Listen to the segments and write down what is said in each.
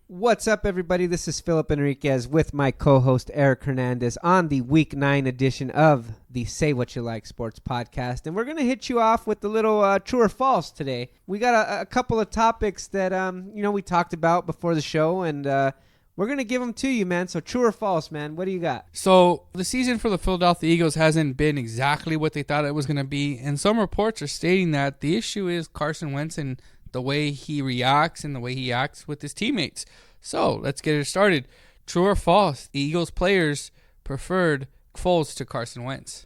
What's up, everybody? This is Philip Enriquez with my co-host Eric Hernandez on the Week 9 edition of the Say What You Like Sports Podcast. And we're going to hit you off with a little true or false today. We got a couple of topics that, we talked about before the show, and we're going to give them to you, man. So true or false, man? What do you got? So the season for the Philadelphia Eagles hasn't been exactly what they thought it was going to be. And some reports are stating that the issue is Carson Wentz and the way he reacts and the way he acts with his teammates. So let's get it started. True or false? The Eagles players preferred Foles to Carson Wentz.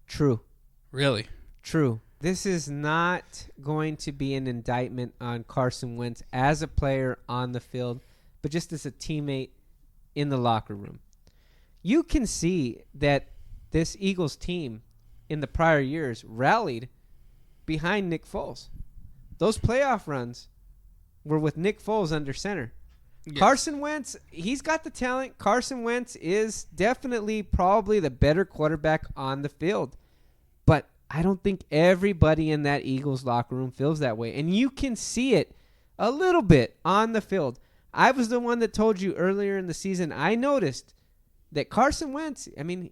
True. Really? True. This is not going to be an indictment on Carson Wentz as a player on the field, but just as a teammate in the locker room. You can see that this Eagles team in the prior years rallied behind Nick Foles. Those playoff runs were with Nick Foles under center. Yes. Carson Wentz, he's got the talent. Carson Wentz is definitely probably the better quarterback on the field. But I don't think everybody in that Eagles locker room feels that way. And you can see it a little bit on the field. I was the one that told you earlier in the season, I noticed that Carson Wentz,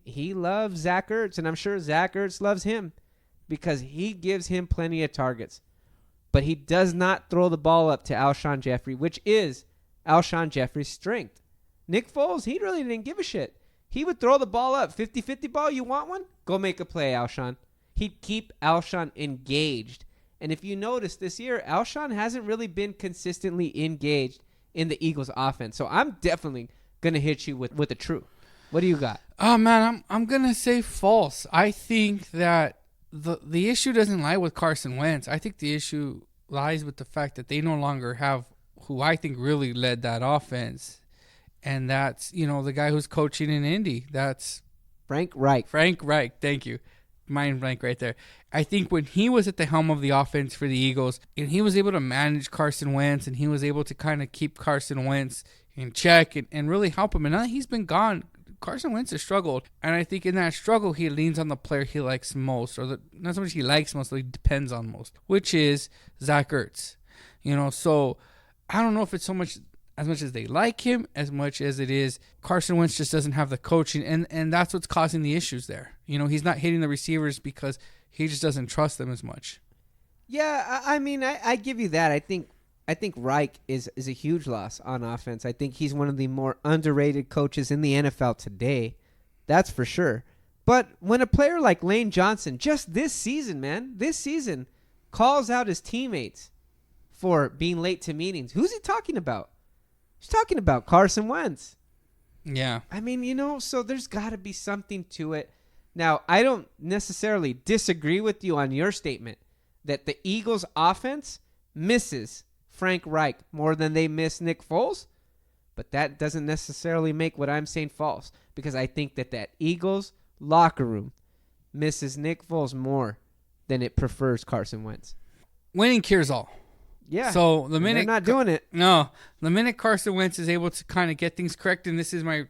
he loves Zach Ertz, and I'm sure Zach Ertz loves him because he gives him plenty of targets. But he does not throw the ball up to Alshon Jeffrey, which is Alshon Jeffrey's strength. Nick Foles, he really didn't give a shit. He would throw the ball up, 50-50 ball, you want one? Go make a play, Alshon. He'd keep Alshon engaged. And if you notice this year, Alshon hasn't really been consistently engaged in the Eagles offense. So I'm definitely going to hit you with a true. What do you got? Oh, man, I'm going to say false. I think that the issue doesn't lie with Carson Wentz. I think the issue lies with the fact that they no longer have who I think really led that offense. And that's, the guy who's coaching in Indy. That's Frank Reich. Frank Reich, thank you. Mind blank right there. I think when he was at the helm of the offense for the Eagles, and he was able to manage Carson Wentz, and he was able to kind of keep Carson Wentz in check and really help him. And now he's been gone. Carson Wentz has struggled, and I think in that struggle, he leans on the player he likes most, or not so much he likes most, but he depends on most, which is Zach Ertz. So I don't know if it's so much as much as they like him, as much as it is Carson Wentz just doesn't have the coaching, and that's what's causing the issues there. He's not hitting the receivers because he just doesn't trust them as much. Yeah, I give you that. I think Reich is a huge loss on offense. I think he's one of the more underrated coaches in the NFL today. That's for sure. But when a player like Lane Johnson, just this season, calls out his teammates for being late to meetings, who's he talking about? He's talking about Carson Wentz. Yeah. So there's got to be something to it. Now, I don't necessarily disagree with you on your statement that the Eagles offense misses Frank Reich more than they miss Nick Foles, but that doesn't necessarily make what I'm saying false, because I think that Eagles locker room misses Nick Foles more than it prefers Carson Wentz. Winning cures all. Yeah. So the minute they're not doing it. No, the minute Carson Wentz is able to kind of get things correct, and this is my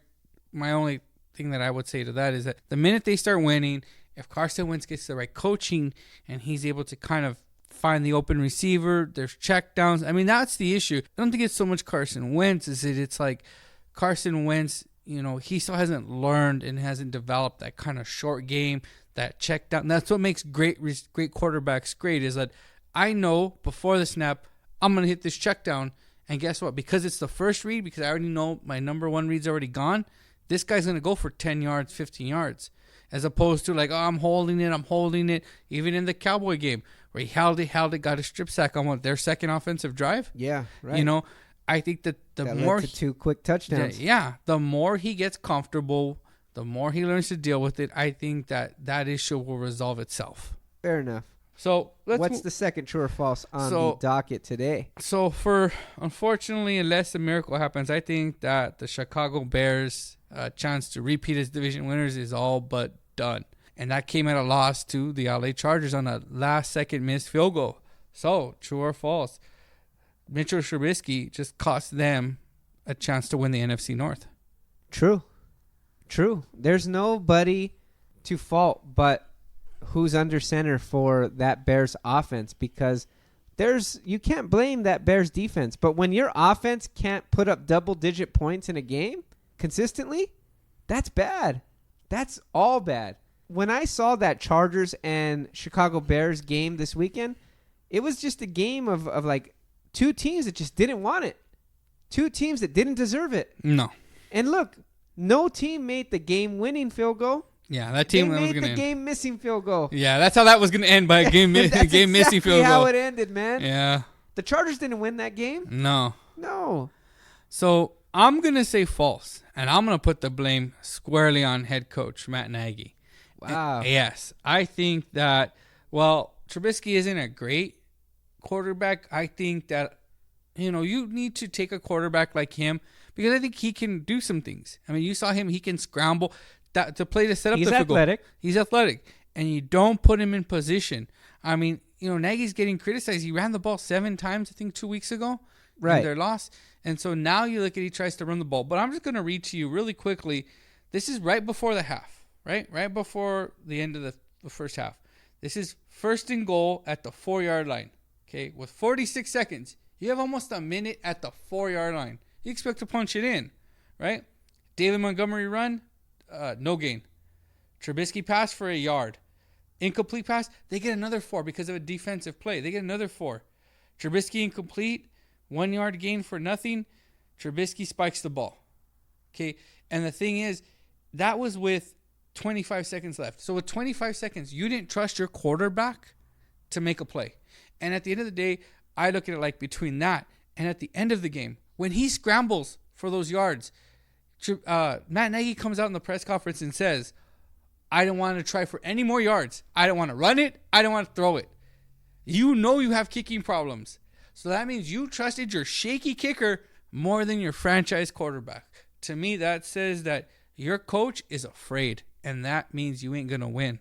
only thing that I would say to that is that the minute they start winning, if Carson Wentz gets the right coaching and he's able to kind of find the open receiver, there's check downs. That's the issue. I don't think it's so much Carson Wentz as it's like Carson Wentz, he still hasn't learned and hasn't developed that kind of short game, that check down. That's what makes great quarterbacks great, is that I know before the snap, I'm going to hit this check down. And guess what? Because it's the first read, because I already know my number one read's already gone, this guy's going to go for 10 yards, 15 yards. As opposed to I'm holding it. Even in the Cowboy game where he held it, got a strip sack on their second offensive drive. Yeah, right. I think that that more led to 2 quick touchdowns. The more he gets comfortable, the more he learns to deal with it. I think that issue will resolve itself. Fair enough. So what's the second true or false on the docket today? So unfortunately, unless a miracle happens, I think that the Chicago Bears' chance to repeat as division winners is all but done. And that came at a loss to the LA Chargers on a last-second missed field goal. So, true or false? Mitchell Trubisky just cost them a chance to win the NFC North. True. There's nobody to fault but who's under center for that Bears offense, because you can't blame that Bears defense. But when your offense can't put up double-digit points in a game consistently, that's bad. That's all bad. When I saw that Chargers and Chicago Bears game this weekend, it was just a game of like two teams that just didn't want it. Two teams that didn't deserve it. No. And look, no team made the game-winning field goal. Yeah, that team they was made going to the end. game-missing field goal. Yeah, that's how that was going to end, by a That's game missing field how goal. it ended, man. Yeah. The Chargers didn't win that game. No. So I'm going to say false, and I'm going to put the blame squarely on head coach Matt Nagy. Wow. Yes. I think that, well, Trubisky isn't a great quarterback. I think that, you need to take a quarterback like him because I think he can do some things. I mean, you saw him. He can scramble to play to set up the field goal. He's athletic. And you don't put him in position. I mean, Nagy's getting criticized. He ran the ball 7 times, I think, 2 weeks ago. Right. In their loss. And so now you look at he tries to run the ball. But I'm just going to read to you really quickly. This is right before the half, right? Right before the end of the first half. This is 1st and goal at the 4-yard line. Okay, with 46 seconds. You have almost a minute at the 4-yard line. You expect to punch it in, right? David Montgomery run, no gain. Trubisky pass for a yard. Incomplete pass, they get another 4 because of a defensive play. They get another 4. Trubisky incomplete, 1 yard gain for nothing. Trubisky spikes the ball. Okay, and the thing is, that was with 25 seconds left. So with 25 seconds, you didn't trust your quarterback to make a play. And at the end of the day, I look at it like between that and at the end of the game, when he scrambles for those yards, Matt Nagy comes out in the press conference and says, I don't want to try for any more yards. I don't want to run it. I don't want to throw it. You have kicking problems. So that means you trusted your shaky kicker more than your franchise quarterback. To me, that says that your coach is afraid, and that means you ain't going to win.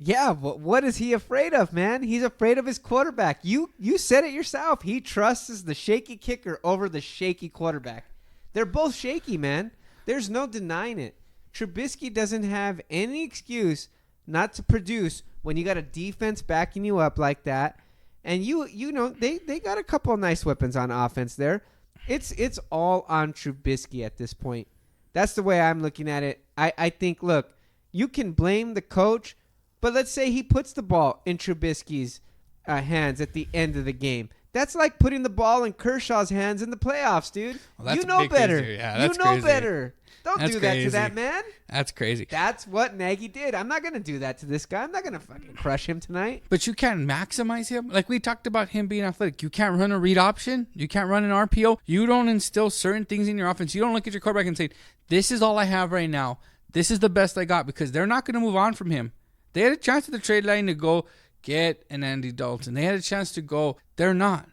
Yeah, but what is he afraid of, man? He's afraid of his quarterback. You said it yourself. He trusts the shaky kicker over the shaky quarterback. They're both shaky, man. There's no denying it. Trubisky doesn't have any excuse not to produce when you got a defense backing you up like that. And they got a couple of nice weapons on offense there. It's all on Trubisky at this point. That's the way I'm looking at it. I think, look, you can blame the coach, but let's say he puts the ball in Trubisky's hands at the end of the game. That's like putting the ball in Kershaw's hands in the playoffs, dude. Well, you know better. Yeah, that's you know crazy. Better. Don't That's do that crazy. to that man. That's crazy. That's what Nagy did. I'm not going to do that to this guy. I'm not going to fucking crush him tonight. But you can't maximize him. Like we talked about him being athletic. You can't run a read option. You can't run an RPO. You don't instill certain things in your offense. You don't look at your quarterback and say, this is all I have right now. This is the best I got, because they're not going to move on from him. They had a chance at the trade line to go get an Andy Dalton. They had a chance to go. They're not.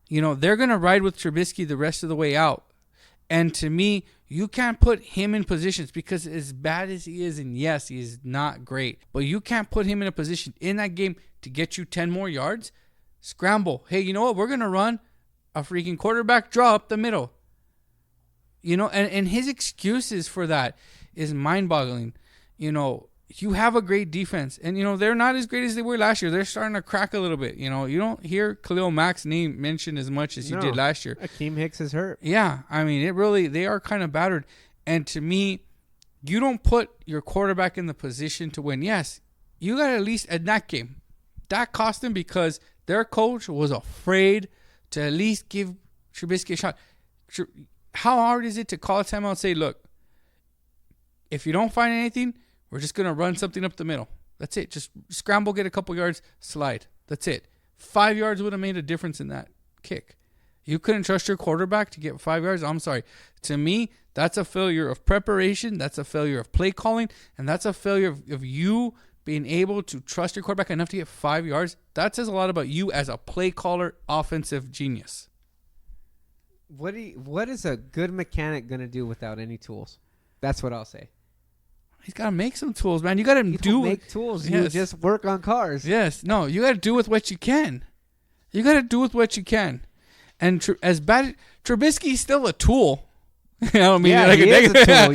They're going to ride with Trubisky the rest of the way out. And to me, you can't put him in positions, because as bad as he is, and yes, he is not great, but you can't put him in a position in that game to get you 10 more yards. Scramble. Hey, you know what? We're going to run a freaking quarterback draw up the middle. And his excuses for that is mind-boggling. You have a great defense, and they're not as great as they were last year. They're starting to crack a little bit. You don't hear Khalil Mack's name mentioned as much as you did last year. Akeem Hicks is hurt. Yeah, I mean, they are kind of battered. And to me, you don't put your quarterback in the position to win. Yes, you got to at least at that game. That cost them because their coach was afraid to at least give Trubisky a shot. How hard is it to call a timeout and say, look, if you don't find anything, we're just going to run something up the middle. That's it. Just scramble, get a couple yards, slide. That's it. 5 yards would have made a difference in that kick. You couldn't trust your quarterback to get 5 yards? I'm sorry. To me, that's a failure of preparation. That's a failure of play calling. And that's a failure of you being able to trust your quarterback enough to get 5 yards. That says a lot about you as a play caller, offensive genius. What is a good mechanic going to do without any tools? That's what I'll say. He's got to make some tools, man. You got to make tools. Yes. You just work on cars. Yes. No, you got to do with what you can. You got to do with what you can. And as bad, Trubisky's still a tool. You know what I mean? Yeah, he is a tool.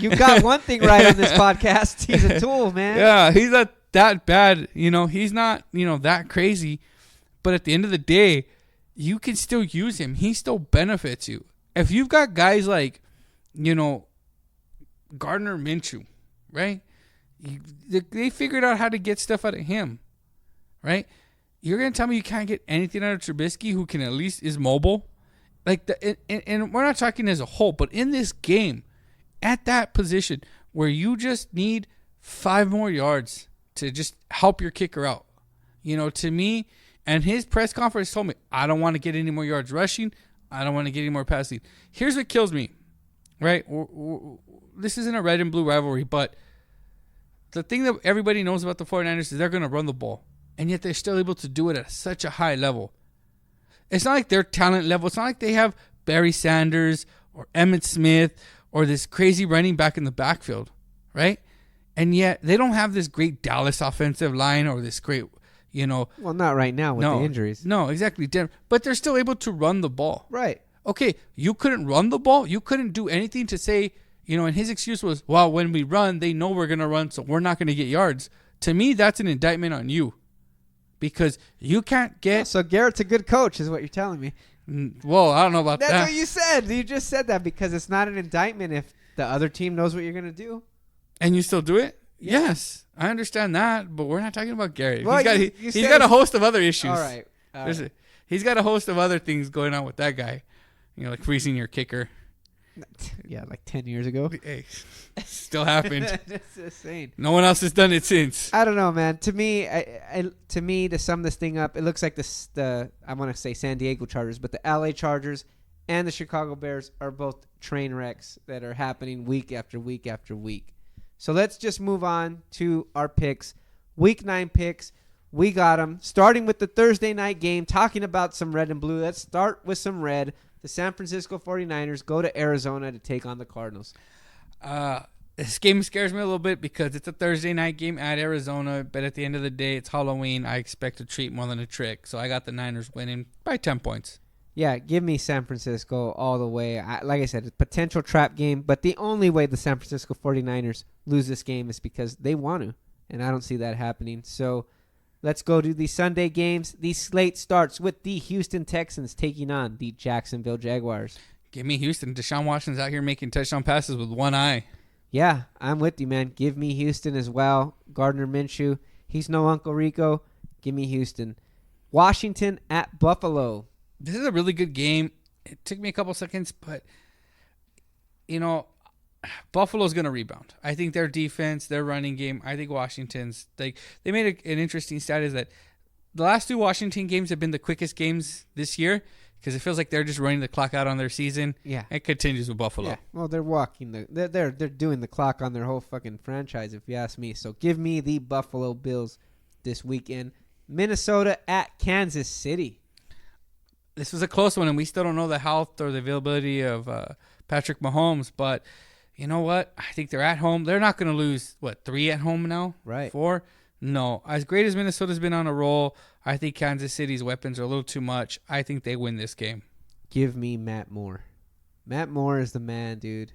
You got one thing right on this podcast. He's a tool, man. Yeah, he's not that bad. He's not, that crazy. But at the end of the day, you can still use him. He still benefits you. If you've got guys like, Gardner Minshew, right? They figured out how to get stuff out of him, right? You're going to tell me you can't get anything out of Trubisky, who can at least is mobile? And we're not talking as a whole, but in this game, at that position where you just need 5 more yards to just help your kicker out. To me, and his press conference told me, I don't want to get any more yards rushing. I don't want to get any more passing. Here's what kills me, right? This isn't a red and blue rivalry, but the thing that everybody knows about the 49ers is they're going to run the ball, and yet they're still able to do it at such a high level. It's not like their talent level. It's not like they have Barry Sanders or Emmitt Smith or this crazy running back in the backfield, right? And yet they don't have this great Dallas offensive line or this great, Well, not right now with the injuries. No, exactly. But they're still able to run the ball. Right. Okay, you couldn't run the ball. You couldn't do anything to say, and his excuse was, well, when we run, they know we're going to run, so we're not going to get yards. To me, that's an indictment on you because you can't get... So Garrett's a good coach is what you're telling me. Well, I don't know about That's that. That's what you said. You just said that because it's not an indictment if the other team knows what you're going to do. And you still do it? Yeah. Yes. I understand that, but we're not talking about Garrett. Well, he's got a host of other issues. All right. He's got a host of other things going on with that guy. Like freezing your kicker. Yeah, like 10 years ago. Hey, still happened. That's insane. No one else has done it since. I don't know, man. To me, to sum this thing up, it looks like I want to say San Diego Chargers, but the LA Chargers and the Chicago Bears are both train wrecks that are happening week after week after week. So let's just move on to our picks. Week 9 picks. We got them. Starting with the Thursday night game, talking about some red and blue. Let's start with some red. The San Francisco 49ers go to Arizona to take on the Cardinals. This game scares me a little bit because it's a Thursday night game at Arizona, but at the end of the day, it's Halloween. I expect a treat more than a trick. So I got the Niners winning by 10 points. Yeah, give me San Francisco all the way. Like I said, it's a potential trap game, but the only way the San Francisco 49ers lose this game is because they want to, and I don't see that happening. So let's go to the Sunday games. The slate starts with the Houston Texans taking on the Jacksonville Jaguars. Give me Houston. Deshaun Watson's out here making touchdown passes with one eye. Yeah, I'm with you, man. Give me Houston as well. Gardner Minshew, he's no Uncle Rico. Give me Houston. Washington at Buffalo. This is a really good game. It took me a couple seconds, but, Buffalo's going to rebound. I think their defense, their running game, I think Washington's, they made an interesting stat is that the last 2 Washington games have been the quickest games this year because it feels like they're just running the clock out on their season. Yeah. It continues with Buffalo. Yeah. Well, they're doing the clock on their whole fucking franchise, if you ask me. So give me the Buffalo Bills this weekend. Minnesota at Kansas City. This was a close one, and we still don't know the health or the availability of Patrick Mahomes. But you know what? I think they're at home. They're not going to lose, 3 at home now? Right. 4? No. As great as Minnesota's been on a roll, I think Kansas City's weapons are a little too much. I think they win this game. Give me Matt Moore. Matt Moore is the man, dude.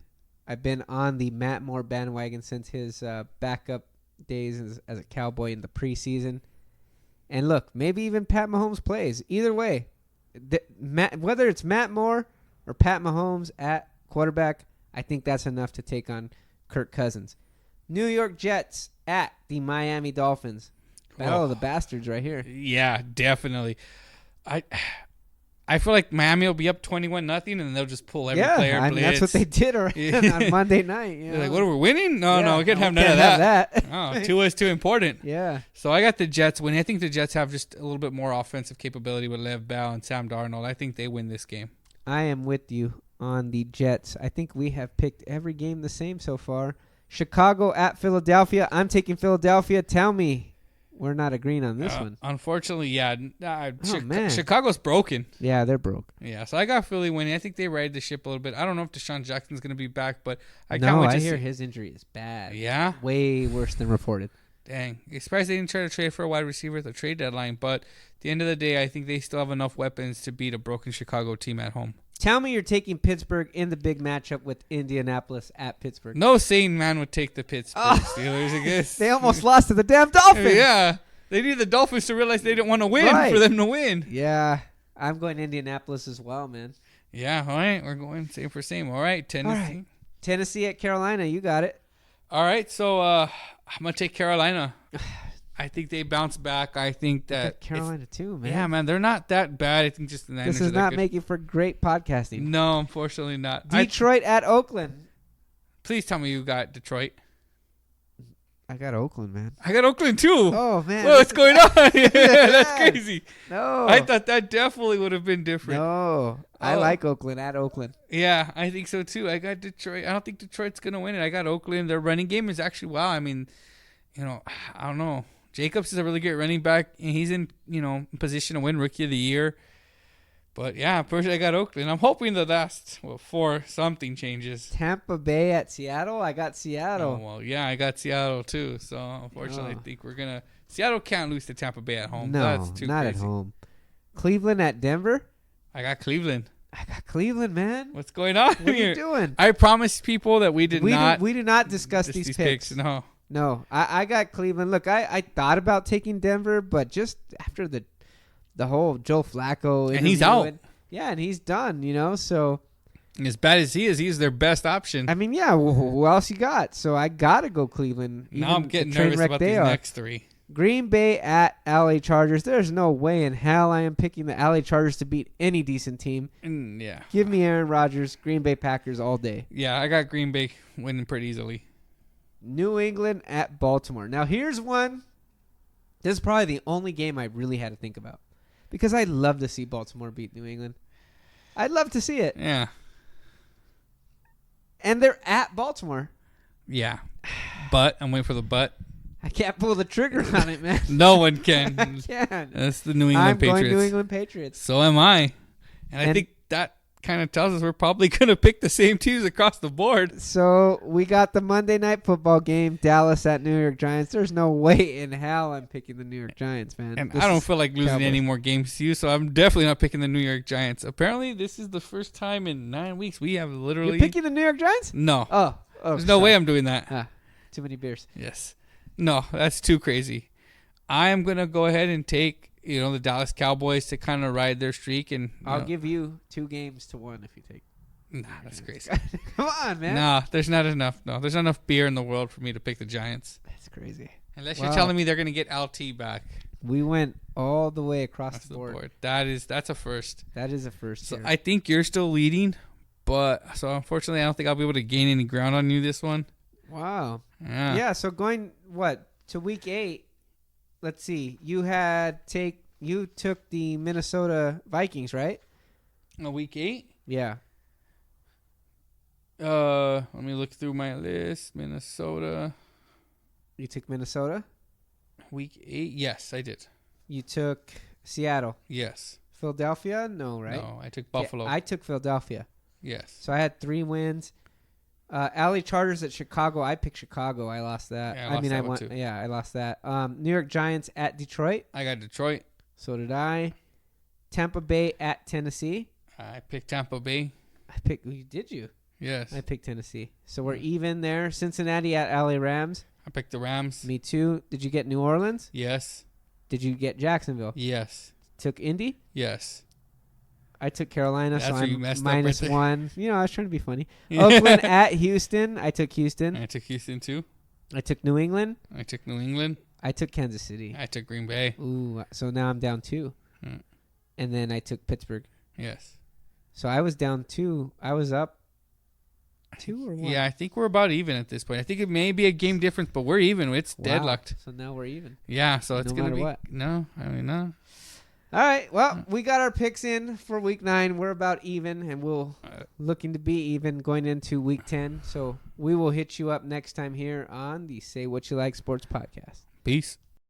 I've been on the Matt Moore bandwagon since his backup days as a Cowboy in the preseason. And look, maybe even Pat Mahomes plays. Either way. Whether it's Matt Moore or Pat Mahomes at quarterback, I think that's enough to take on Kirk Cousins. New York Jets at the Miami Dolphins. Battle of the Bastards right here. Yeah, definitely. I feel like Miami will be up 21-0, and then they'll just pull every player. I mean, that's what they did on Monday night. They're like, what are we winning? No, we can't have none of that. Oh, Tua is too important. Yeah. So I got the Jets winning. I think the Jets have just a little bit more offensive capability with Lev Bell and Sam Darnold. I think they win this game. I am with you on the Jets. I think we have picked every game the same so far. Chicago at Philadelphia. I'm taking Philadelphia. Tell me. We're not agreeing on this one. Unfortunately, yeah. Man. Chicago's broken. Yeah, they're broke. Yeah, so I got Philly winning. I think they ride the ship a little bit. I don't know if Deshaun Jackson's going to be back, but I hear his injury is bad. Yeah? Way worse than reported. Dang. I'm surprised they didn't try to trade for a wide receiver at the trade deadline, but at the end of the day, I think they still have enough weapons to beat a broken Chicago team at home. Tell me you're taking Pittsburgh in the big matchup with Indianapolis at Pittsburgh. No sane man would take the Pittsburgh Steelers, I guess. They almost lost to the damn Dolphins. Yeah. They need the Dolphins to realize they didn't want to win Right. for them to win. Yeah, I'm going to Indianapolis as well, man. Yeah, all right. We're going same for same. All right, Tennessee. All right. Tennessee at Carolina. You got it. All right, so I'm going to take Carolina. I think they bounce back. I think that Carolina too, man. Yeah, man, they're not that bad. I think just the Niners This is are that not good. making for great podcasting. No, unfortunately not. Detroit at Oakland. Please tell me you got Detroit. I got Oakland, man. I got Oakland too. Oh man, Whoa, what's going on? That's crazy. No, I thought that definitely would have been different. No, I like Oakland at Oakland. Yeah, I think so too. I got Detroit. I don't think Detroit's gonna win it. I got Oakland. Their running game is actually wow. I mean, I don't know. Jacobs is a really good running back, and he's in position to win Rookie of the Year. But yeah, personally, I got Oakland. I'm hoping the last before something changes. Tampa Bay at Seattle. I got Seattle. Oh, well, yeah, I got Seattle too. So unfortunately, I think we're gonna. Seattle can't lose to Tampa Bay at home. No, that's too not crazy. at home. Cleveland at Denver. I got Cleveland. I got Cleveland, man. What's going on What are here? you doing? I promised people that we do not discuss these picks. No, I got Cleveland. Look, I thought about taking Denver, but just after the whole Joe Flacco and he's out. Yeah, and he's done. So as bad as he is, he's their best option. I mean, yeah. Who else you got? So I gotta go Cleveland. Now I'm getting nervous about these next three. Green Bay at LA Chargers. There's no way in hell I am picking the LA Chargers to beat any decent team. Yeah. Give me Aaron Rodgers, Green Bay Packers all day. Yeah, I got Green Bay winning pretty easily. New England at Baltimore. Now here's one. This is probably the only game I really had to think about because I'd love to see Baltimore beat New England. I'd love to see it. Yeah. And they're at Baltimore. Yeah. But I'm waiting for the but. I can't pull the trigger on it, man. No one can. I can. That's the New England Patriots. I'm going New England Patriots. So am I. And I think that kind of tells us we're probably going to pick the same teams across the board. So we got the Monday Night Football game, Dallas at New York Giants. There's no way in hell I'm picking the New York Giants, man. And I don't feel like losing any more games to you, so I'm definitely not picking the New York Giants. Apparently, this is the first time in 9 weeks we have literally... You're picking the New York Giants? No. Oh There's no way I'm doing that. Too many beers. Yes. No, that's too crazy. I am going to go ahead and take, the Dallas Cowboys to kind of ride their streak. And I'll give you 2 games to 1 if you take. Nah, that's crazy. Come on, man. Nah, there's not enough. No, there's not enough beer in the world for me to pick the Giants. That's crazy. Unless you're telling me they're going to get LT back. We went all the way across the board. That's a first. That is a first. So I think you're still leading, but unfortunately I don't think I'll be able to gain any ground on you this one. Wow. Yeah. So going to week 8? Let's see. You took the Minnesota Vikings, right? Week 8? Yeah. Let me look through my list. Minnesota. You took Minnesota? Week 8? Yes, I did. You took Seattle? Yes. Philadelphia? No, right? No, I took Buffalo. I took Philadelphia. Yes. So I had 3 wins. LA Chargers at Chicago. I picked Chicago. I lost that. Yeah, I won too. Yeah, I lost that. New York Giants at Detroit. I got Detroit. So did I. Tampa Bay at Tennessee. I picked Tampa Bay. Did you? Yes. I picked Tennessee. So we're even there. Cincinnati at LA Rams. I picked the Rams. Me too. Did you get New Orleans? Yes. Did you get Jacksonville? Yes. Took Indy? Yes. I took Carolina, That's so where you I'm messed minus up right 1. I was trying to be funny. Oakland at Houston. I took Houston. I took Houston too. I took New England. I took New England. I took Kansas City. I took Green Bay. Ooh, so now I'm down 2. And then I took Pittsburgh. Yes. So I was down 2. I was up 2 or 1? Yeah, I think we're about even at this point. I think it may be a game difference, but we're even. It's deadlocked. So now we're even. Yeah, so it's going to be. What? No, I mean, no. All right. Well, we got our picks in for week 9. We're about even, and we'll looking to be even going into week 10. So we will hit you up next time here on the Say What You Like Sports Podcast. Peace.